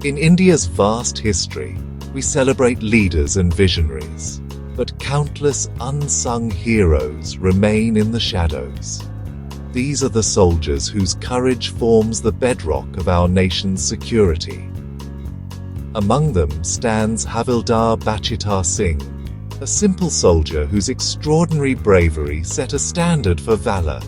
In India's vast history, we celebrate leaders and visionaries, but countless unsung heroes remain in the shadows. These are the soldiers whose courage forms the bedrock of our nation's security. Among them stands Havildar Bachittar Singh, a simple soldier whose extraordinary bravery set a standard for valor.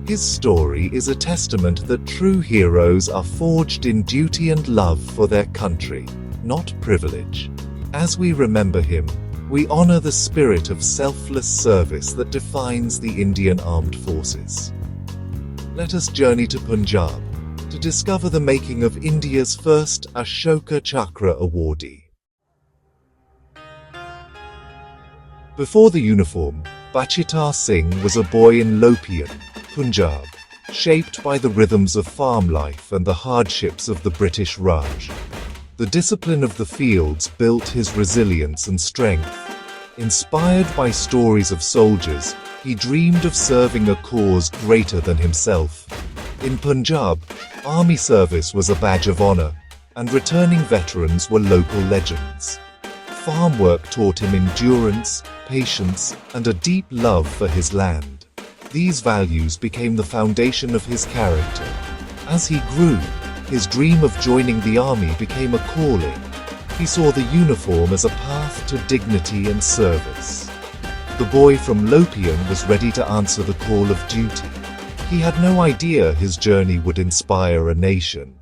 His story is a testament that true heroes are forged in duty and love for their country, not privilege. As we remember him, we honor the spirit of selfless service that defines the Indian Armed Forces. Let us journey to Punjab to discover the making of India's first Ashoka Chakra awardee. Before the uniform, Bachittar Singh was a boy in Lopian, Punjab, shaped by the rhythms of farm life and the hardships of the British Raj. The discipline of the fields built his resilience and strength. Inspired by stories of soldiers, he dreamed of serving a cause greater than himself. In Punjab, army service was a badge of honor, and returning veterans were local legends. Farm work taught him endurance, patience, and a deep love for his land. These values became the foundation of his character. As he grew, his dream of joining the army became a calling. He saw the uniform as a path to dignity and service. The boy from Lopian was ready to answer the call of duty. He had no idea his journey would inspire a nation.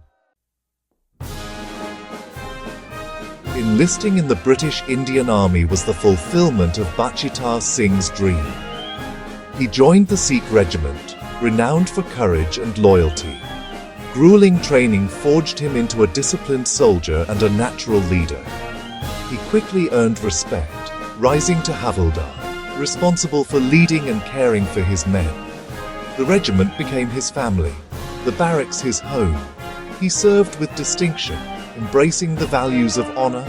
Enlisting in the British Indian Army was the fulfillment of Bachittar Singh's dream. He joined the Sikh regiment, renowned for courage and loyalty. Grueling training forged him into a disciplined soldier and a natural leader. He quickly earned respect, rising to Havildar, responsible for leading and caring for his men. The regiment became his family, the barracks his home. He served with distinction, embracing the values of honor,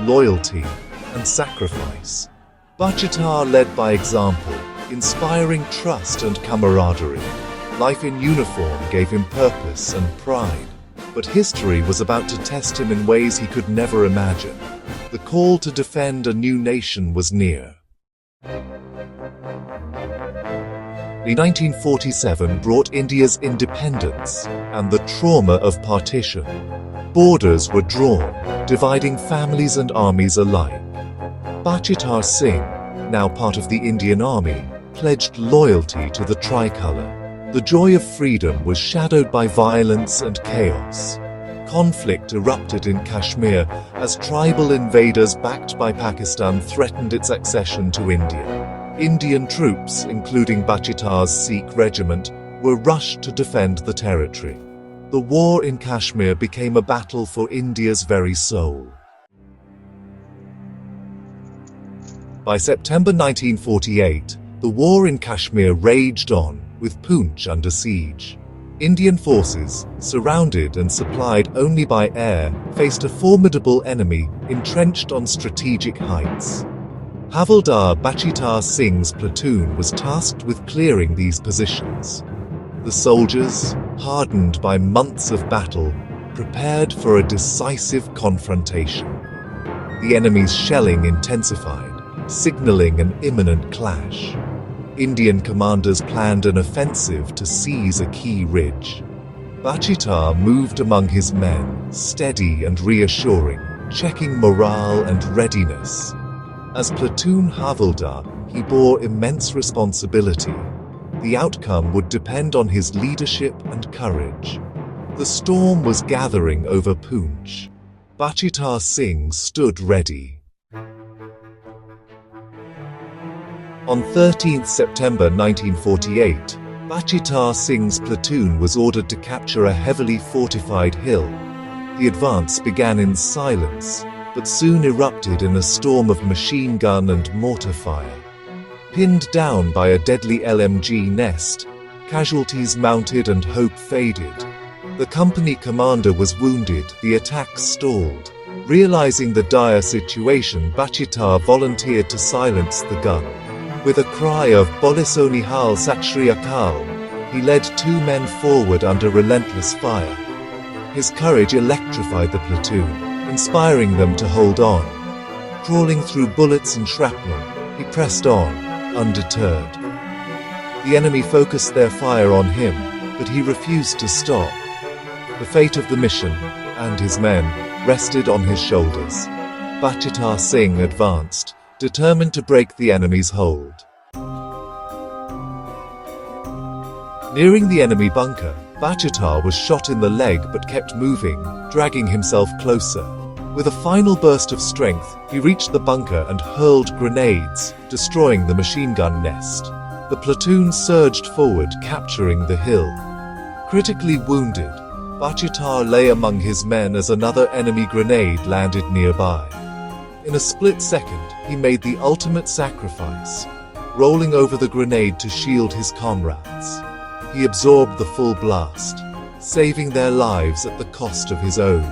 loyalty, and sacrifice. Bachittar led by example, inspiring trust and camaraderie. Life in uniform gave him purpose and pride, but history was about to test him in ways he could never imagine. The call to defend a new nation was near. The 1947 brought India's independence and the trauma of partition. Borders were drawn, dividing families and armies alike. Bachittar Singh, now part of the Indian Army, pledged loyalty to the tricolour. The joy of freedom was shadowed by violence and chaos. Conflict erupted in Kashmir as tribal invaders backed by Pakistan threatened its accession to India. Indian troops, including Bachittar's Sikh regiment, were rushed to defend the territory. The war in Kashmir became a battle for India's very soul. By September 1948, the war in Kashmir raged on, with Poonch under siege. Indian forces, surrounded and supplied only by air, faced a formidable enemy entrenched on strategic heights. Havildar Bachittar Singh's platoon was tasked with clearing these positions. The soldiers, hardened by months of battle, prepared for a decisive confrontation. The enemy's shelling intensified, signaling an imminent clash. Indian commanders planned an offensive to seize a key ridge. Bachittar moved among his men, steady and reassuring, checking morale and readiness. As platoon Havildar, he bore immense responsibility. The outcome would depend on his leadership and courage. The storm was gathering over Poonch. Bachittar Singh stood ready. On 13th September 1948, Bachittar Singh's platoon was ordered to capture a heavily fortified hill. The advance began in silence, but soon erupted in a storm of machine gun and mortar fire. Pinned down by a deadly LMG nest, casualties mounted and hope faded. The company commander was wounded, the attack stalled. Realizing the dire situation, Bachittar volunteered to silence the gun. With a cry of "Police Nihal Sat Shri Akal," he led two men forward under relentless fire. His courage electrified the platoon. inspiring them to hold on. Crawling through bullets and shrapnel, he pressed on, undeterred. The enemy focused their fire on him, but he refused to stop. The fate of the mission, and his men, rested on his shoulders. Bachittar Singh advanced, determined to break the enemy's hold. Nearing the enemy bunker, Bachittar was shot in the leg but kept moving, dragging himself closer. With a final burst of strength, he reached the bunker and hurled grenades, destroying the machine gun nest. The platoon surged forward, capturing the hill. Critically wounded, Bachittar lay among his men as another enemy grenade landed nearby. In a split second, he made the ultimate sacrifice, rolling over the grenade to shield his comrades. He absorbed the full blast, saving their lives at the cost of his own.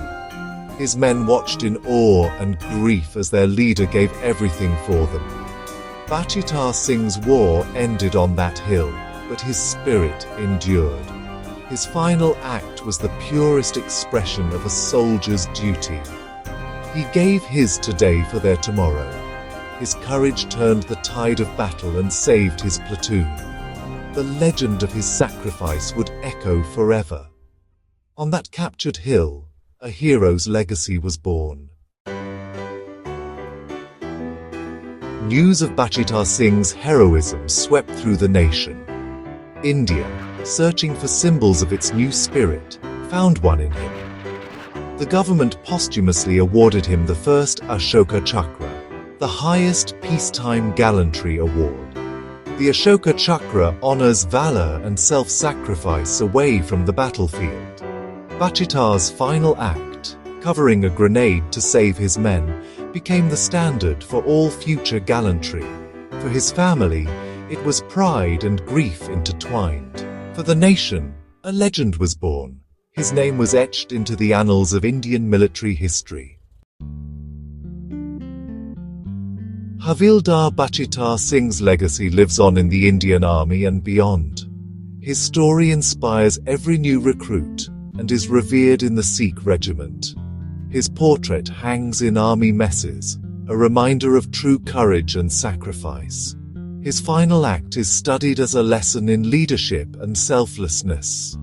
His men watched in awe and grief as their leader gave everything for them. Bachittar Singh's war ended on that hill, but his spirit endured. His final act was the purest expression of a soldier's duty. He gave his today for their tomorrow. His courage turned the tide of battle and saved his platoon. The legend of his sacrifice would echo forever. On that captured hill, a hero's legacy was born. News of Bachittar Singh's heroism swept through the nation. India, searching for symbols of its new spirit, found one in him. The government posthumously awarded him the first Ashoka Chakra, the highest peacetime gallantry award. The Ashoka Chakra honors valor and self-sacrifice away from the battlefield. Bachittar's final act, covering a grenade to save his men, became the standard for all future gallantry. For his family, it was pride and grief intertwined. For the nation, a legend was born. His name was etched into the annals of Indian military history. Havildar Bachittar Singh's legacy lives on in the Indian Army and beyond. His story inspires every new recruit and is revered in the Sikh regiment. His portrait hangs in army messes, a reminder of true courage and sacrifice. His final act is studied as a lesson in leadership and selflessness.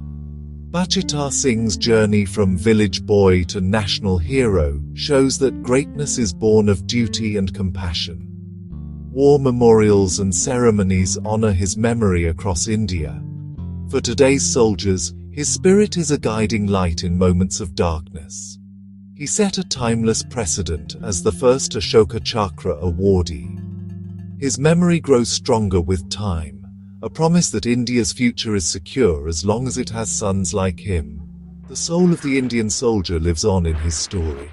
Bachittar Singh's journey from village boy to national hero shows that greatness is born of duty and compassion. War memorials and ceremonies honor his memory across India. For today's soldiers, his spirit is a guiding light in moments of darkness. He set a timeless precedent as the first Ashoka Chakra awardee. His memory grows stronger with time, a promise that India's future is secure as long as it has sons like him. The soul of the Indian soldier lives on in his story.